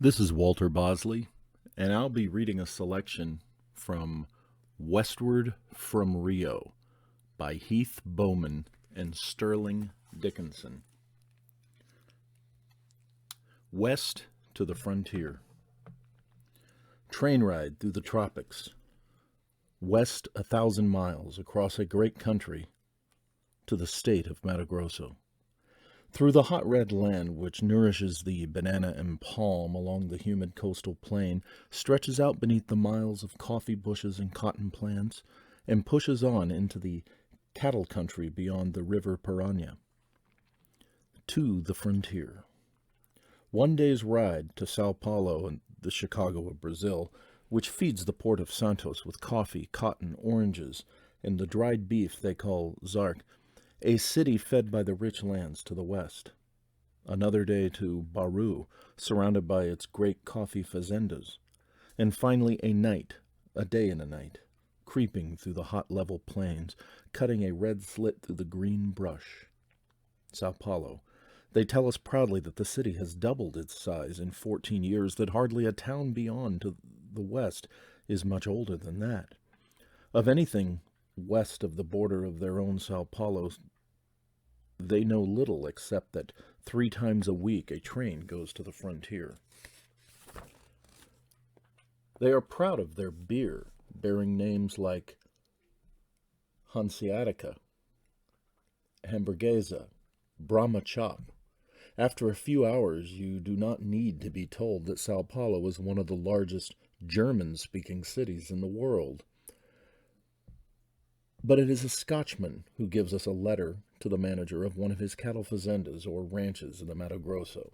This is Walter Bosley, and I'll be reading a selection from Westward from Rio by Heath Bowman and Sterling Dickinson. West to the frontier. Train ride through the tropics. West 1,000 miles across a great country to the state of Mato Grosso. Through the hot red land which nourishes the banana and palm along the humid coastal plain, stretches out beneath the miles of coffee bushes and cotton plants, and pushes on into the cattle country beyond the river Piranha. To the frontier. One day's ride to Sao Paulo and the Chicago of Brazil, which feeds the port of Santos with coffee, cotton, oranges, and the dried beef they call zark, a city fed by the rich lands to the west. Another day to Bauru, surrounded by its great coffee fazendas. And finally a day and a night, creeping through the hot level plains, cutting a red slit through the green brush. Sao Paulo. They tell us proudly that the city has doubled its size in 14 years, that hardly a town beyond to the west is much older than that. Of anything west of the border of their own Sao Paulo, they know little except that 3 times a week a train goes to the frontier. They are proud of their beer, bearing names like Hanseatica, Hamburguesa, Brahma Chop. After a few hours, you do not need to be told that Sao Paulo is one of the largest German-speaking cities in the world. But it is a Scotchman who gives us a letter to the manager of one of his cattle fazendas or ranches in the Mato Grosso.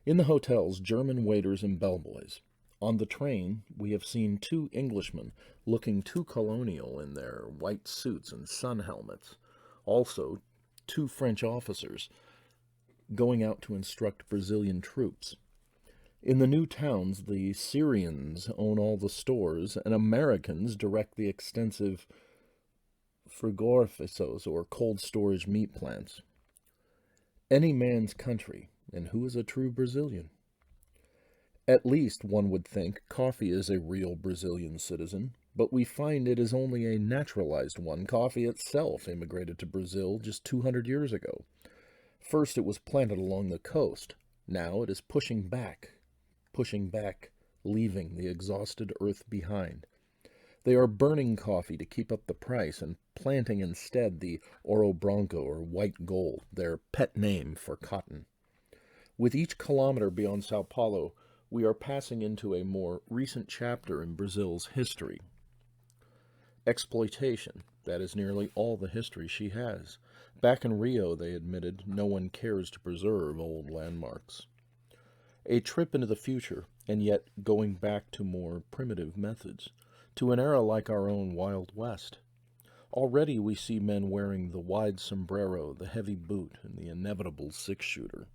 In the hotels, German waiters and bellboys. On the train, we have seen 2 Englishmen looking too colonial in their white suits and sun helmets. Also, 2 French officers going out to instruct Brazilian troops. In the new towns, the Syrians own all the stores, and Americans direct the extensive frigorificos, or cold storage meat plants. Any man's country, and who is a true Brazilian? At least, one would think, coffee is a real Brazilian citizen, but we find it is only a naturalized one. Coffee itself immigrated to Brazil just 200 years ago. First it was planted along the coast. Now it is pushing back, leaving the exhausted earth behind. They are burning coffee to keep up the price and planting instead the Oro Branco, or white gold, their pet name for cotton. With each kilometer beyond Sao Paulo, we are passing into a more recent chapter in Brazil's history. Exploitation, that is nearly all the history she has. Back in Rio, they admitted, no one cares to preserve old landmarks. A trip into the future, and yet going back to more primitive methods, to an era like our own Wild West. Already we see men wearing the wide sombrero, the heavy boot, and the inevitable 6-shooter.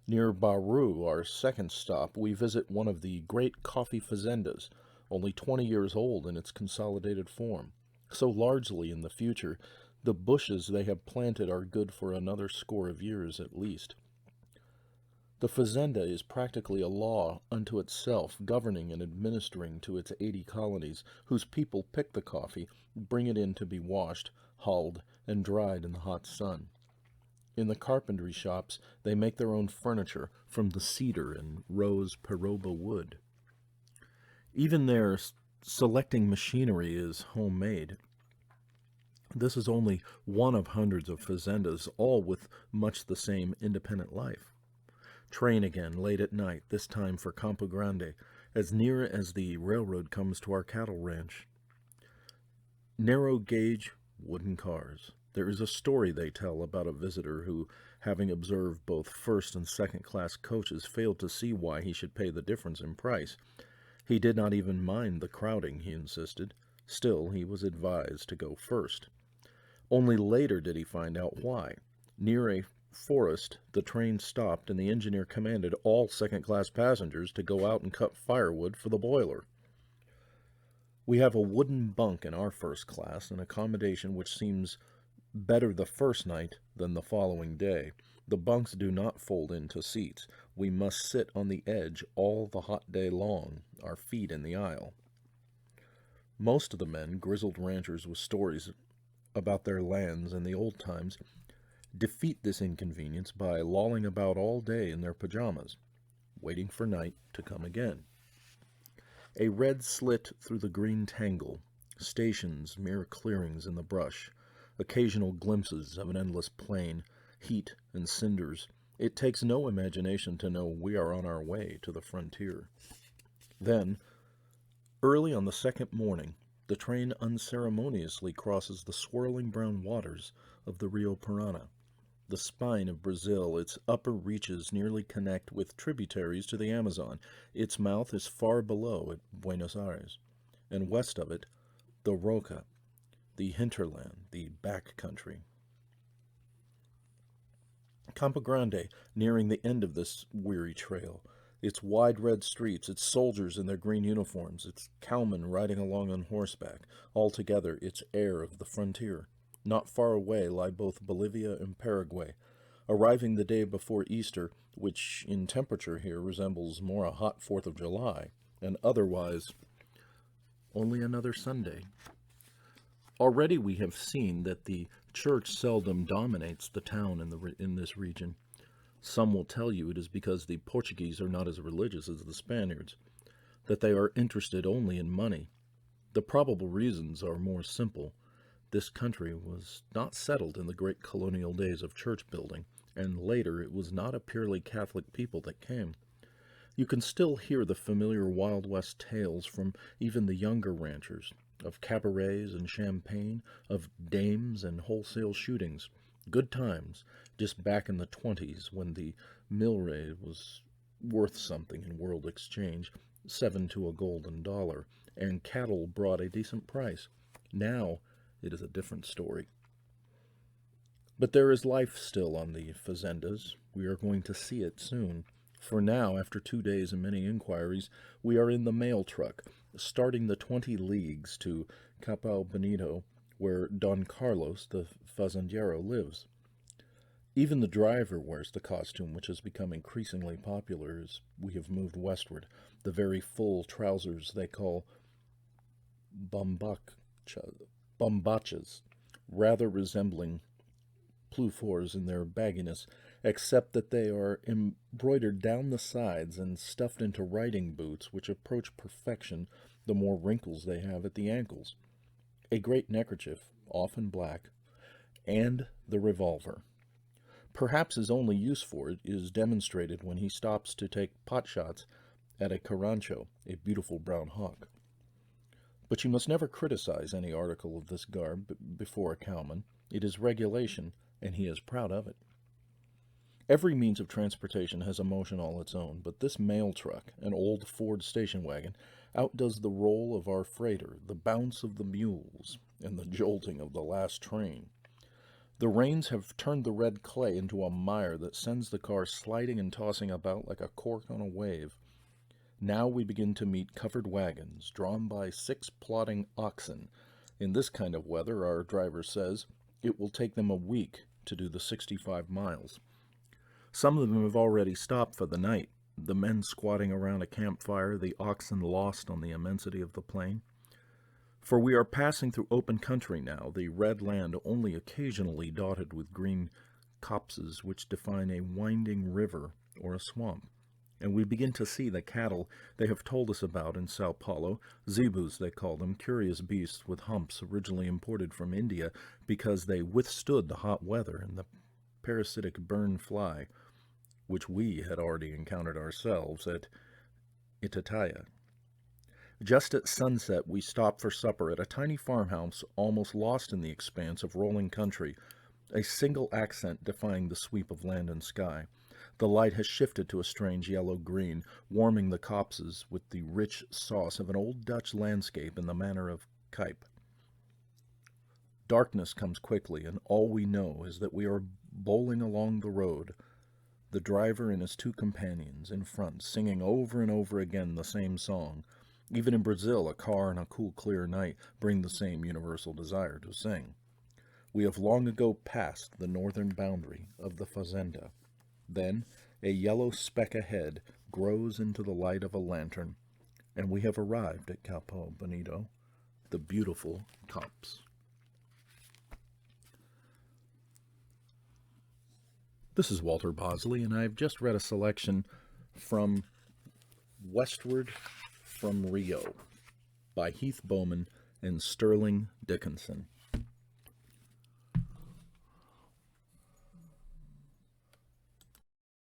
Near Bauru, our second stop, we visit one of the great coffee fazendas, only 20 years old in its consolidated form. So largely in the future, the bushes they have planted are good for another score of years at least. The fazenda is practically a law unto itself, governing and administering to its 80 colonies, whose people pick the coffee, bring it in to be washed, hulled, and dried in the hot sun. In the carpentry shops, they make their own furniture from the cedar and rose peroba wood. Even their selecting machinery is homemade. This is only one of hundreds of fazendas, all with much the same independent life. Train again, late at night, this time for Campo Grande, as near as the railroad comes to our cattle ranch. Narrow gauge wooden cars. There is a story they tell about a visitor who, having observed both first and second class coaches, failed to see why he should pay the difference in price. He did not even mind the crowding, he insisted. Still, he was advised to go first. Only later did he find out why. Near a forest, the train stopped, and the engineer commanded all second-class passengers to go out and cut firewood for the boiler. We have a wooden bunk in our first class, an accommodation which seems better the first night than the following day. The bunks do not fold into seats. We must sit on the edge all the hot day long, our feet in the aisle. Most of the men, grizzled ranchers with stories about their lands and the old times, defeat this inconvenience by lolling about all day in their pajamas, waiting for night to come again. A red slit through the green tangle, stations, mere clearings in the brush, occasional glimpses of an endless plain, heat and cinders. It takes no imagination to know we are on our way to the frontier. Then, early on the second morning, the train unceremoniously crosses the swirling brown waters of the Rio Parana. The spine of Brazil, its upper reaches nearly connect with tributaries to the Amazon. Its mouth is far below at Buenos Aires, and west of it, the Roca, the hinterland, the back country. Campo Grande, nearing the end of this weary trail, its wide red streets, its soldiers in their green uniforms, its cowmen riding along on horseback, altogether its air of the frontier. Not far away lie both Bolivia and Paraguay. Arriving the day before Easter, which in temperature here resembles more a hot 4th of July, and otherwise only another Sunday. Already we have seen that the church seldom dominates the town in this region. Some will tell you it is because the Portuguese are not as religious as the Spaniards, that they are interested only in money. The probable reasons are more simple. This country was not settled in the great colonial days of church building, and later it was not a purely Catholic people that came. You can still hear the familiar Wild West tales from even the younger ranchers, of cabarets and champagne, of dames and wholesale shootings. Good times, just back in the 20s when the milrei was worth something in world exchange, 7 to a golden dollar, and cattle brought a decent price. Now it is a different story. But there is life still on the fazendas. We are going to see it soon. For now, after 2 days and many inquiries, we are in the mail truck, starting the 20 leagues to Capao Bonito, where Don Carlos, the fazendero, lives. Even the driver wears the costume which has become increasingly popular as we have moved westward, the very full trousers they call bombachas, rather resembling plufors in their bagginess, except that they are embroidered down the sides and stuffed into riding boots which approach perfection the more wrinkles they have at the ankles. A great neckerchief, often black, and the revolver. Perhaps his only use for it is demonstrated when he stops to take pot shots at a carancho, a beautiful brown hawk. But you must never criticize any article of this garb before a cowman. It is regulation, and he is proud of it. Every means of transportation has a motion all its own, but this mail truck, an old Ford station wagon, outdoes the roll of our freighter, the bounce of the mules, and the jolting of the last train. The rains have turned the red clay into a mire that sends the car sliding and tossing about like a cork on a wave. Now we begin to meet covered wagons, drawn by 6 plodding oxen. In this kind of weather, our driver says, it will take them a week to do the 65 miles. Some of them have already stopped for the night, the men squatting around a campfire, the oxen lost on the immensity of the plain. For we are passing through open country now, the red land only occasionally dotted with green copses which define a winding river or a swamp. And we begin to see the cattle they have told us about in Sao Paulo, zebus they call them, curious beasts with humps originally imported from India because they withstood the hot weather and the parasitic burn fly, which we had already encountered ourselves at Itataya. Just at sunset, we stop for supper at a tiny farmhouse almost lost in the expanse of rolling country, a single accent defying the sweep of land and sky. The light has shifted to a strange yellow-green, warming the copses with the rich sauce of an old Dutch landscape in the manner of Kuyp. Darkness comes quickly, and all we know is that we are bowling along the road, the driver and his 2 companions in front, singing over and over again the same song. Even in Brazil, a car on a cool, clear night bring the same universal desire to sing. We have long ago passed the northern boundary of the fazenda. Then a yellow speck ahead grows into the light of a lantern, and we have arrived at Capo Bonito, the beautiful copse. This is Walter Bosley, and I've just read a selection from Westward from Rio by Heath Bowman and Sterling Dickinson.